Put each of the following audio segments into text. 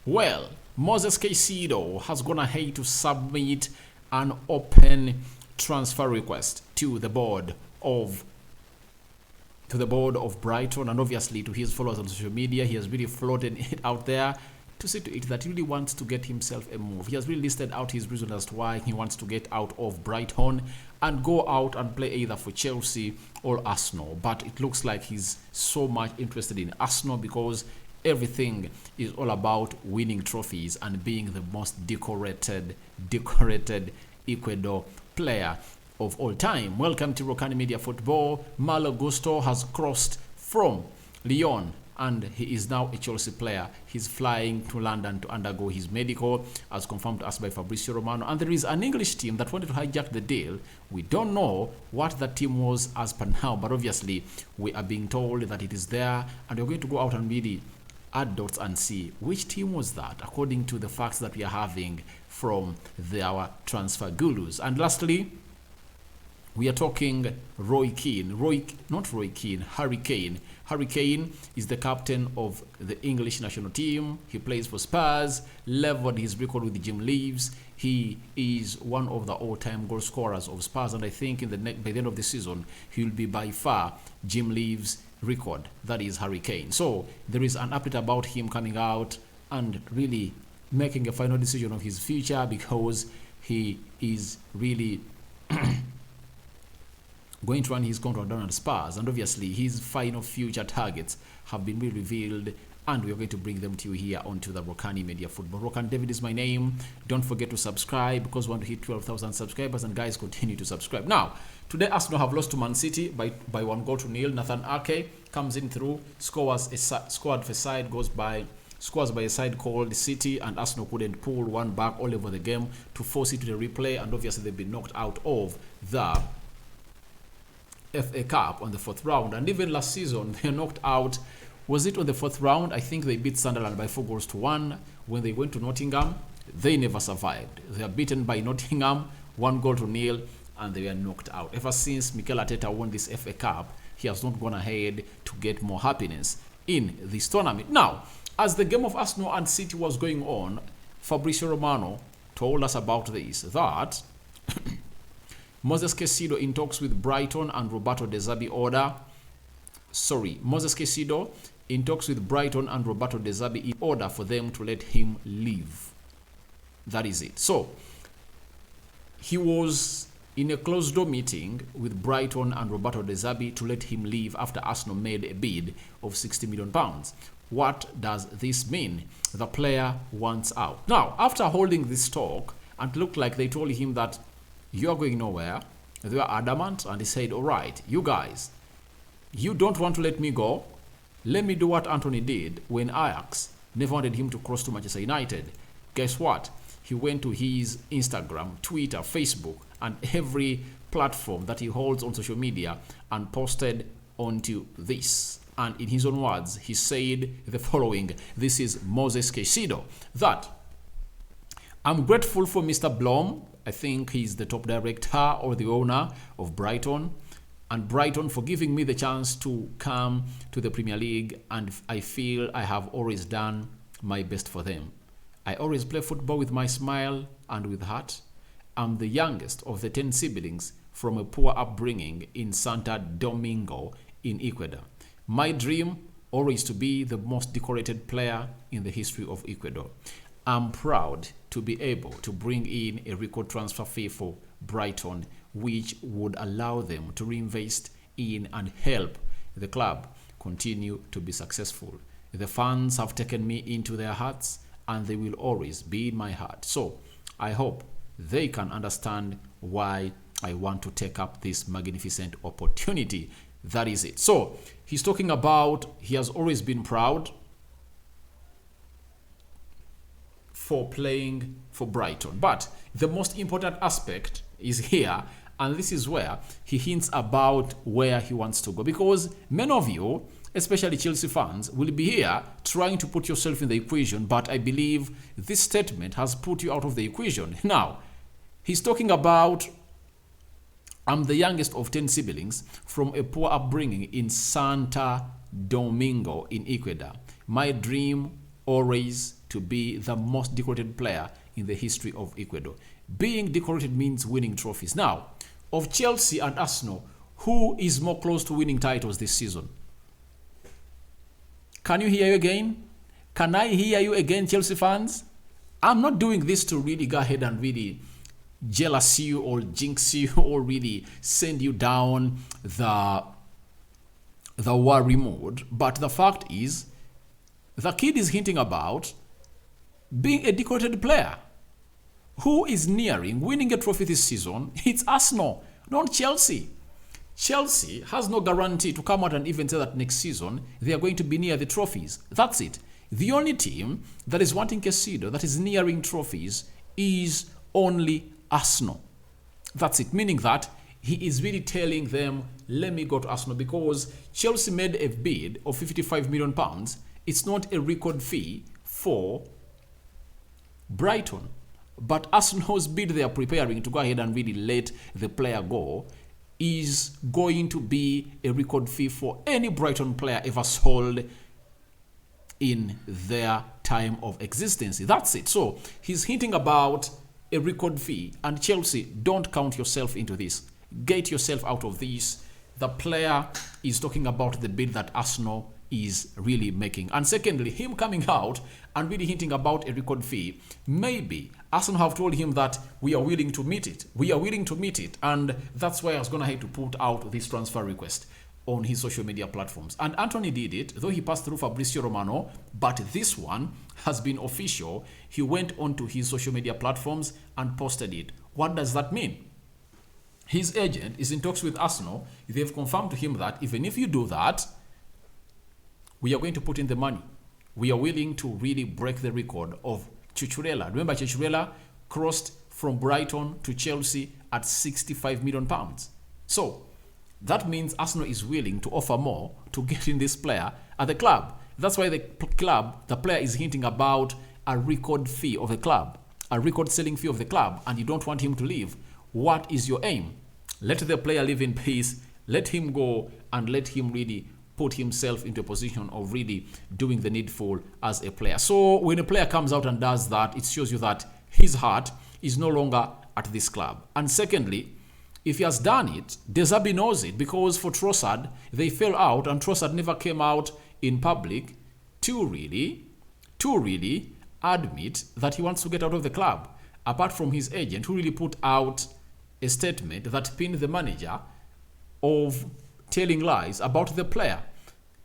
Well, Moises Caicedo has gone ahead to submit an open transfer request to the board of Brighton, and obviously to his followers on social media. He has really floated it out there to see to it that he really wants to get himself a move. He has really listed out his reason as to why he wants to get out of Brighton and go out and play either for Chelsea or Arsenal. But it looks like he's so much interested in Arsenal because everything is all about winning trophies and being the most decorated Ecuador player of all time. Welcome to Rokani Media Football. Malo has crossed from Lyon and he is now a Chelsea player. He's flying to London to undergo his medical, as confirmed to us by Fabrizio Romano. And there is an English team that wanted to hijack the deal. We don't know what that team was as per now, but obviously we are being told that it is there, and we're going to go out and really add dots and see which team was that, according to the facts that we are having from our transfer gurus. And lastly, we are talking Harry Kane. Harry Kane is the captain of the English national team. He plays for Spurs, leveled his record with Jim Leaves. He is one of the all-time goal scorers of Spurs, and I think by the end of the season, he will be by far Jim Leaves' record. That is Harry Kane. So there is an update about him coming out and really making a final decision of his future, because he is really going to run his contract down at Spurs, and obviously his final future targets have been revealed, and we are going to bring them to you here onto the Rokani Media Football. Rokan David is my name. Don't forget to subscribe, because we want to hit 12,000 subscribers, and guys, continue to subscribe. Now, today Arsenal have lost to Man City by 1-0. Nathan Ake comes in through, scores for side, scores by a side called City, and Arsenal couldn't pull one back all over the game to force it to the replay, and obviously they've been knocked out of the FA Cup on the 4th round. And even last season they knocked out, was it on the 4th round? I think they beat Sunderland by 4-1. When they went to Nottingham, they never survived. They are beaten by Nottingham 1-0, and they were knocked out. Ever since Mikel Arteta won this FA Cup, he has not gone ahead to get more happiness in this tournament. Now, as the game of Arsenal and City was going on, Fabrizio Romano told us about this, that Moises Caicedo in talks with Brighton and Roberto De Zerbi Moises Caicedo in talks with Brighton and Roberto De Zerbi in order for them to let him leave. That is it. So, he was in a closed-door meeting with Brighton and Roberto De Zerbi to let him leave after Arsenal made a bid of £60 million. What does this mean? The player wants out. Now, after holding this talk, and it looked like they told him that you are going nowhere, they were adamant, and he said, all right, you guys, you don't want to let me go, let me do what Anthony did when Ajax never wanted him to cross to Manchester United. Guess what? He went to his Instagram, Twitter, Facebook, and every platform that he holds on social media and posted onto this. And in his own words, he said the following. This is Moises Caicedo, that I'm grateful for Mr. Blom. I think he's the top director or the owner of Brighton, and Brighton for giving me the chance to come to the Premier League, and I feel I have always done my best for them. I always play football with my smile and with heart. I'm the youngest of the 10 siblings from a poor upbringing in Santo Domingo in Ecuador. My dream always to be the most decorated player in the history of Ecuador. I'm proud to be able to bring in a record transfer fee for Brighton, which would allow them to reinvest in and help the club continue to be successful. The fans have taken me into their hearts, and they will always be in my heart. So I hope they can understand why I want to take up this magnificent opportunity. That is it. So he's talking about he has always been proud for playing for Brighton. But the most important aspect is here, and this is where he hints about where he wants to go. Because many of you, especially Chelsea fans, will be here trying to put yourself in the equation, but I believe this statement has put you out of the equation. Now, he's talking about, I'm the youngest of 10 siblings from a poor upbringing in Santo Domingo in Ecuador. My dream always to be the most decorated player in the history of Ecuador. Being decorated means winning trophies. Now, of Chelsea and Arsenal, who is more close to winning titles this season? Can you hear you again? Can I hear you again, Chelsea fans? I'm not doing this to really go ahead and really jealous you or jinx you or really send you down the worry mode. But the fact is, the kid is hinting about being a decorated player. Who is nearing winning a trophy this season? It's Arsenal, not Chelsea. Chelsea has no guarantee to come out and even say that next season they are going to be near the trophies. That's it. The only team that is wanting Caicedo, that is nearing trophies, is only Arsenal. That's it. Meaning that he is really telling them, let me go to Arsenal, because Chelsea made a bid of £55 million. It's not a record fee for Brighton. But Arsenal's bid they are preparing to go ahead and really let the player go is going to be a record fee for any Brighton player ever sold in their time of existence. That's it. So he's hinting about a record fee, and Chelsea, don't count yourself into this. Get yourself out of this. The player is talking about the bid that Arsenal is really making. And secondly, him coming out and really hinting about a record fee, maybe Arsenal have told him that we are willing to meet it. We are willing to meet it. And that's why I was going to have to put out this transfer request on his social media platforms. And Anthony did it, though he passed through Fabrizio Romano, but this one has been official. He went onto his social media platforms and posted it. What does that mean? His agent is in talks with Arsenal. They've confirmed to him that even if you do that, we are going to put in the money. We are willing to really break the record of Cucurella. Remember, Cucurella crossed from Brighton to Chelsea at £65 million. So that means Arsenal is willing to offer more to get in this player at the club. That's why the player is hinting about a record fee of the club, a record selling fee of the club, and you don't want him to leave. What is your aim? Let the player live in peace. Let him go and let him really put himself into a position of really doing the needful as a player. So when a player comes out and does that, it shows you that his heart is no longer at this club. And secondly, if he has done it, De Zerbi knows it, because for Trossard, they fell out and Trossard never came out in public to really admit that he wants to get out of the club, apart from his agent, who really put out a statement that pinned the manager of telling lies about the player.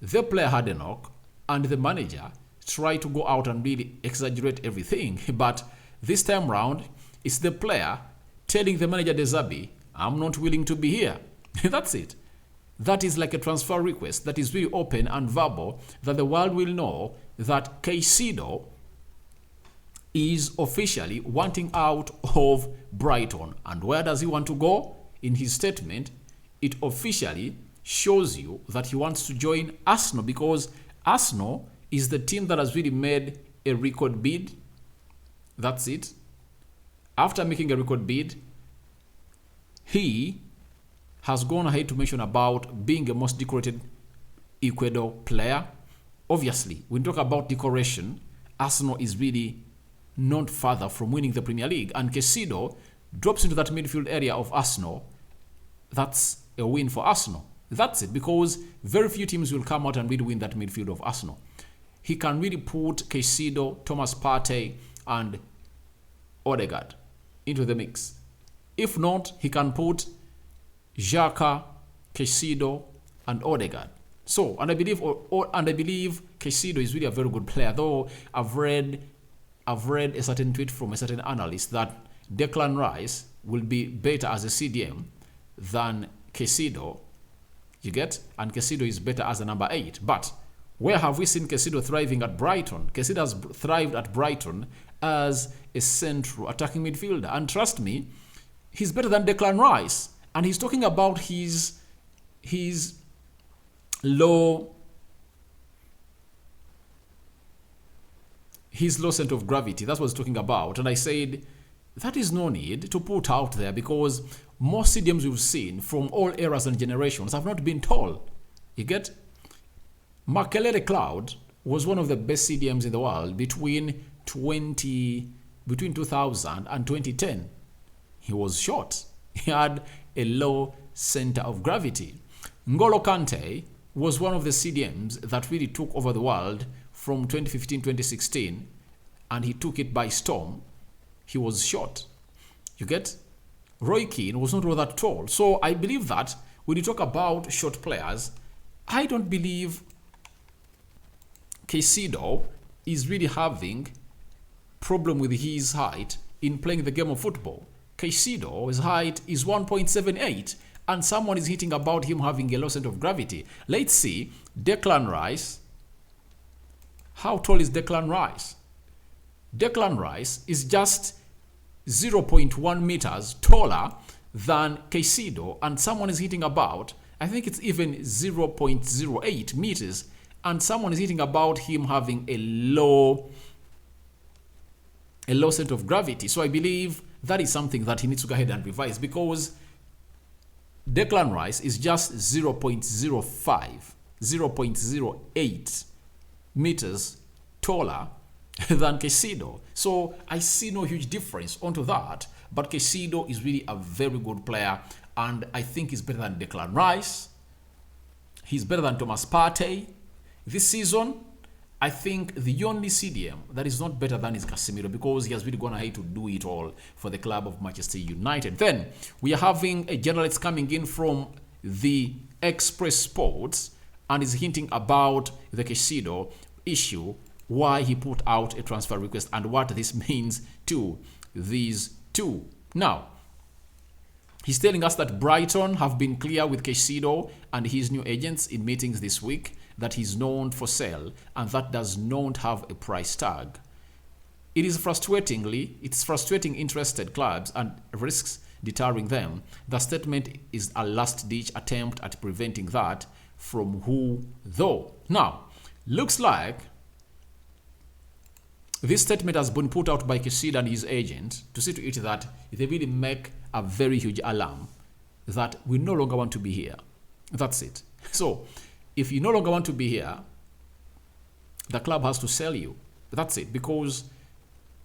The player had a knock, and the manager tried to go out and really exaggerate everything. But this time round, it's the player telling the manager, De Zerbi, I'm not willing to be here. That's it. That is like a transfer request that is really open and verbal, that the world will know that Caicedo is officially wanting out of Brighton. And where does he want to go? In his statement, it officially shows you that he wants to join Arsenal, because Arsenal is the team that has really made a record bid. That's it. After making a record bid, he has gone ahead to mention about being a most decorated Ecuador player. Obviously, when we talk about decoration, Arsenal is really not further from winning the Premier League, and Caicedo drops into that midfield area of Arsenal. That's a win for Arsenal. That's it, because very few teams will come out and really win that midfield of Arsenal. He can really put Caicedo, Thomas Partey, and Odegaard into the mix. If not, he can put Xhaka, Caicedo, and Odegaard. So, and I believe Caicedo is really a very good player. Though I've read a certain tweet from a certain analyst that Declan Rice will be better as a CDM than Caicedo. You get? And Caicedo is better as a number 8. But where have we seen Caicedo thriving at Brighton? Caicedo has thrived at Brighton as a central attacking midfielder. And trust me, he's better than Declan Rice. And he's talking about his low center of gravity. That's what he's talking about. And I said, that is no need to put out there, because most CDMs we've seen from all eras and generations have not been tall. You get? Makelele Cloud was one of the best CDMs in the world between 2000 and 2010. He was short. He had a low center of gravity. N'Golo Kante was one of the CDMs that really took over the world from 2015-2016, and he took it by storm. He was short. You get? Roy Keane was not all that tall. So I believe that when you talk about short players, I don't believe Caicedo is really having problem with his height in playing the game of football. Caicedo's height is 1.78, and someone is hitting about him having a low center of gravity. Let's see, Declan Rice. How tall is Declan Rice? Declan Rice is just 0.1 meters taller than Caicedo, and someone is hitting about, I think it's even 0.08 meters, and someone is hitting about him having a low center of gravity. So I believe that is something that he needs to go ahead and revise, because Declan Rice is just 0.08 meters taller than Caicedo. So I see no huge difference onto that, but Caicedo is really a very good player, and I think he's better than Declan Rice. He's better than Thomas Partey. This season, I think the only CDM that is not better than is Casemiro, because he has really gone ahead to do it all for the club of Manchester United. Then we are having a journalist coming in from the Express Sports and is hinting about the Caicedo issue, why he put out a transfer request and what this means to these two. Now, he's telling us that Brighton have been clear with Caicedo and his new agents in meetings this week that he's known for sale and that does not have a price tag. It's frustrating interested clubs and risks deterring them. The statement is a last-ditch attempt at preventing that from who, though. Now, looks like this statement has been put out by Caicedo and his agent to see to it that they really make a very huge alarm that we no longer want to be here. That's it. So, if you no longer want to be here, the club has to sell you. That's it. Because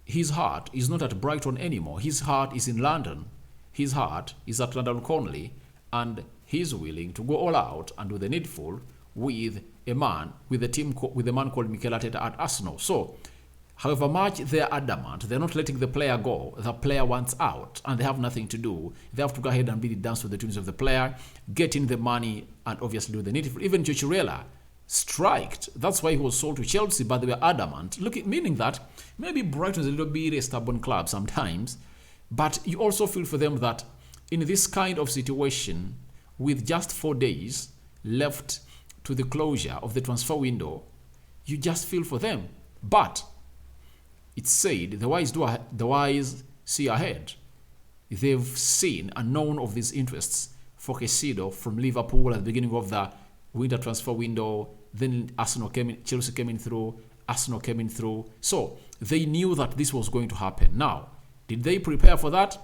his heart is not at Brighton anymore. His heart is in London. His heart is at London Connolly, and he's willing to go all out and do the needful with a man called Mikel Arteta at Arsenal. So, however much they're adamant, they're not letting the player go. The player wants out, and they have nothing to do. They have to go ahead and really dance with the tunes of the player, get in the money, and obviously do the needful. Even Cucurella striked. That's why he was sold to Chelsea, but they were adamant. Meaning that maybe Brighton is a little bit a stubborn club sometimes, but you also feel for them that in this kind of situation, with just 4 days left to the closure of the transfer window, you just feel for them. But it's said the wise see ahead. They've seen and known of these interests for Caicedo from Liverpool at the beginning of the winter transfer window. Then Chelsea came in through, Arsenal came in through. So they knew that this was going to happen. Now, did they prepare for that?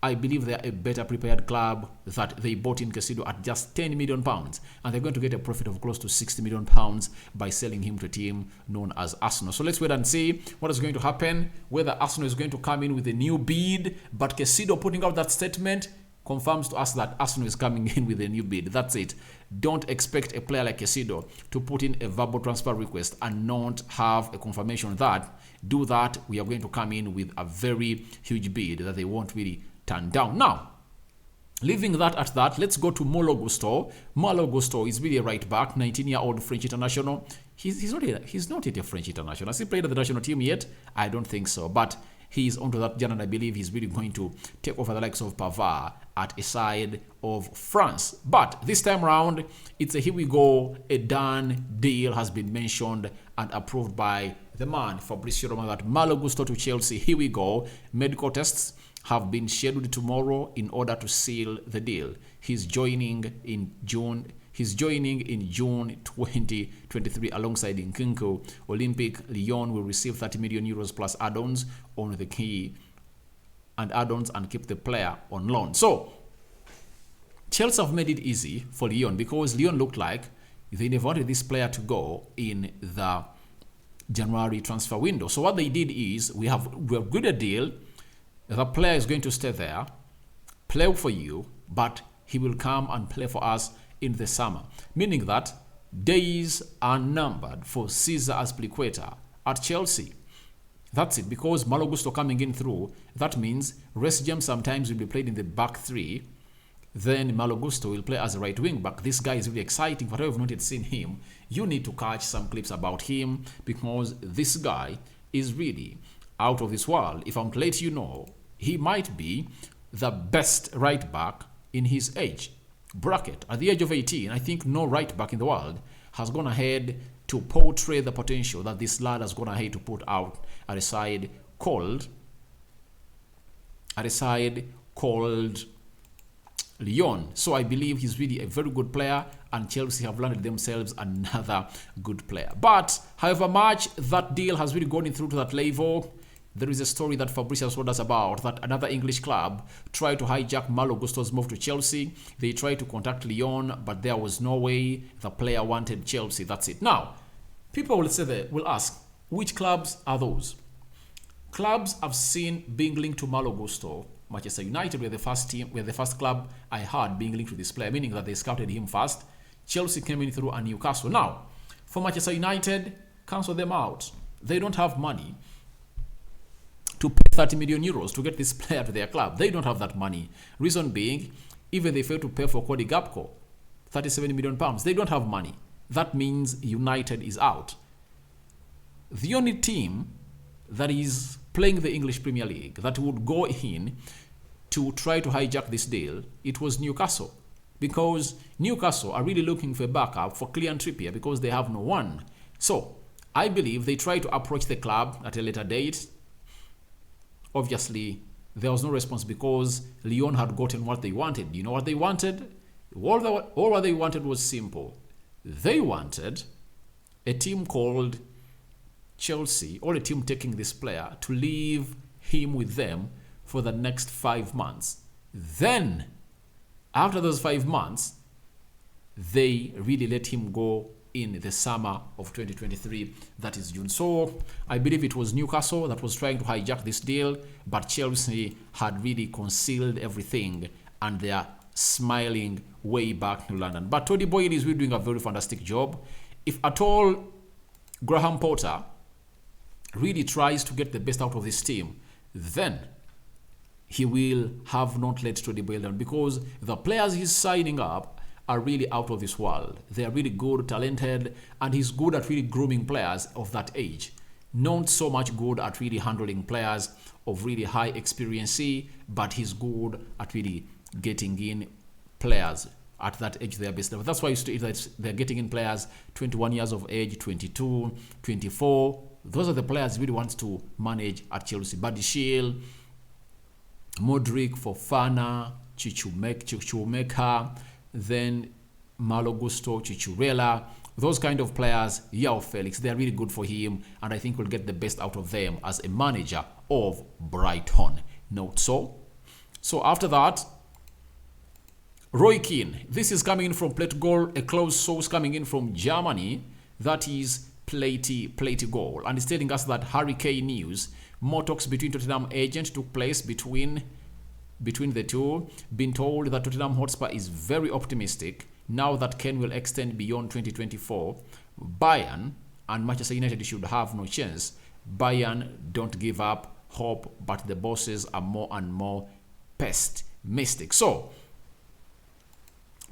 I believe they're a better prepared club that they bought in Caicedo at just £10 million, and they're going to get a profit of close to £60 million by selling him to a team known as Arsenal. So let's wait and see what is going to happen, whether Arsenal is going to come in with a new bid, but Caicedo putting out that statement confirms to us that Arsenal is coming in with a new bid. That's it. Don't expect a player like Caicedo to put in a verbal transfer request and not have a confirmation that, do that, we are going to come in with a very huge bid that they won't really turn down. Now, leaving that at that, let's go to Malo Gusto. Malo Gusto is really a right back, 19-year-old French international. He's not yet a French international. Has he played at the national team yet? I don't think so. But he's onto that journey, and I believe he's really going to take over the likes of Pavard at a side of France. But this time around, it's a here we go, a done deal has been mentioned and approved by the man, Fabrizio Romano, that Malo Gusto to Chelsea. Here we go. Medical tests have been scheduled tomorrow in order to seal the deal. He's joining in June 2023 alongside Nkunku. Olympic Lyon will receive 30 million euros plus add-ons on the key and add-ons and keep the player on loan. So Chelsea have made it easy for Lyon because Lyon looked like they never wanted this player to go in the January transfer window. So what they did is we have agreed a deal. The player is going to stay there, play for you, but he will come and play for us in the summer. Meaning that days are numbered for Cesar Azpilicueta at Chelsea. That's it. Because Malo Gusto coming in through, that means Reece James sometimes will be played in the back three. Then Malo Gusto will play as a right wing back. This guy is really exciting. For whoever have not yet seen him, you need to catch some clips about him because this guy is really out of this world. If I'm to let you know, he might be the best right back in his age bracket. At the age of 18, I think no right back in the world has gone ahead to portray the potential that this lad has gone ahead to put out at a side called Lyon. So I believe he's really a very good player, and Chelsea have landed themselves another good player. But however much that deal has really gone through to that level, there is a story that Fabrice has told us about that another English club tried to hijack Malo Gusto's move to Chelsea. They tried to contact Lyon, but there was no way. The player wanted Chelsea. That's it. Now, people will ask, which clubs are those? Clubs I've seen being linked to Malo Gusto. Manchester United were the first club I heard being linked to this player, meaning that they scouted him first. Chelsea came in through, and Newcastle. Now, for Manchester United, cancel them out. They don't have money to pay 30 million euros to get this player to their club. They don't have that money. Reason being, even they fail to pay for Cody Gakpo, 37 million pounds. They don't have money. That means United is out. The only team that is playing the English Premier League that would go in to try to hijack this deal, it was Newcastle. Because Newcastle are really looking for a backup for Kylian Trippier because they have no one. So, I believe they try to approach the club at a later date. Obviously, there was no response because Lyon had gotten what they wanted. You know what they wanted? All what they wanted was simple. They wanted a team called Chelsea, or a team taking this player, to leave him with them for the next 5 months. Then, after those 5 months, they really let him go in the summer of 2023, that is June. So I believe it was Newcastle that was trying to hijack this deal, but Chelsea had really concealed everything, and they are smiling way back to London. But Tony Boyle is really doing a very fantastic job. If at all Graham Potter really tries to get the best out of this team, then he will have not let Tony Boyle down, because the players he's signing up are really out of this world. They are really good, talented, and he's good at really grooming players of that age. Not so much good at really handling players of really high experience, but he's good at really getting in players at that age, their best level. That's why they're getting in players 21 years of age, 22, 24. Those are the players he really wants to manage at Chelsea. Buddy Shield, Modric, Fofana, Chukwuemeka, then Malo Gusto, Chichurela, those kind of players, Yao Felix, they're really good for him, and I think we'll get the best out of them as a manager of Brighton. Note so. So after that, Roy Keane. This is coming in from Plate Goal, a close source coming in from Germany. That is Plate Goal. And it's telling us that Harry Kane news. More talks between Tottenham agent took place between the two. Been told that Tottenham Hotspur is very optimistic now that Kane will extend beyond 2024. Bayern and Manchester United should have no chance. Bayern don't give up hope, but the bosses are more and more pessimistic. So,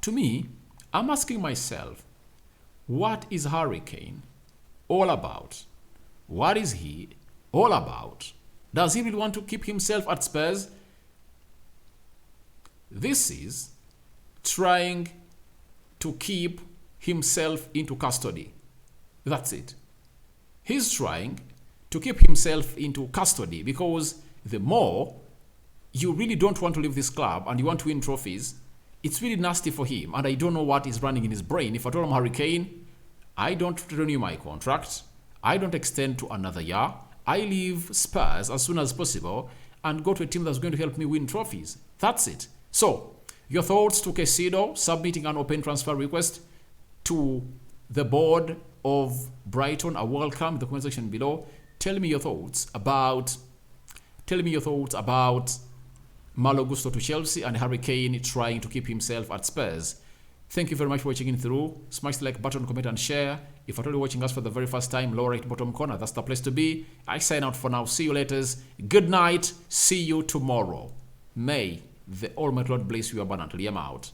to me, I'm asking myself, what is Harry Kane all about? What is he all about? Does he really want to keep himself at Spurs? This is trying to keep himself into custody. That's it. He's trying to keep himself into custody because the more you really don't want to leave this club and you want to win trophies, it's really nasty for him. And I don't know what is running in his brain. If I told him, Harry Kane, I don't renew my contract, I don't extend to another year, I leave Spurs as soon as possible and go to a team that's going to help me win trophies. That's it. So, your thoughts to Caicedo submitting an open transfer request to the board of Brighton are welcome in the comment section below. Tell me your thoughts about Malo Gusto to Chelsea and Harry Kane trying to keep himself at Spurs. Thank you very much for watching in through. Smash the like button, comment and share. If you're only watching us for the very first time, lower right bottom corner, that's the place to be. I sign out for now. See you later. Good night. See you tomorrow. May the Almighty Lord bless you abundantly. I'm out.